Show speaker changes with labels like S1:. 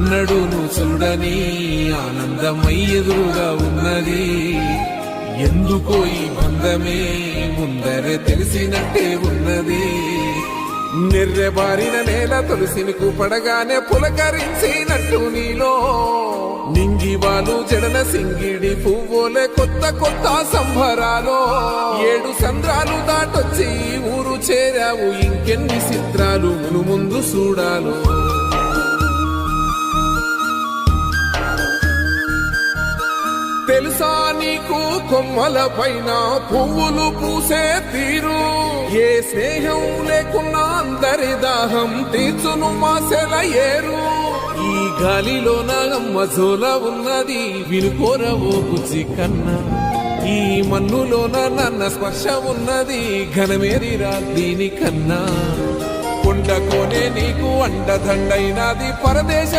S1: ఎన్నడూను చూడని ఆనందమై ఎదురుగా ఉన్నది. ఎందుకో ఈ బంధమే ముందరే తెలిసినట్టే ఉన్నది. నిర్రెబారిన నేల తులసిని పడగానే పులకరించినట్టు నీలో నింగివాలు జడన సింగిడి పువ్వులే కొత్త కొత్త సంబరాలో 7 సంద్రాలు దాటొచ్చి ఊరు చేరావు. ఇంకెన్ని చిత్రాలు మును ముందు చూడాలో. తెలుసా నీకు కొమ్మల పైన పువ్వులు పూసే తీరు? ఏ స్నేహం లేకున్నా అందరి దాహం తీర్చును మాసెల ఏరు. ఈ గాలిలోన మజోల ఉన్నది వినుకోరవో బుజ్జి కన్నా. ఈ మన్నులోన నన్న స్పర్శ ఉన్నది ఘనమేరిరా దీనికన్నా. కొండకోనే నీకు అండదండైనది పరదేశ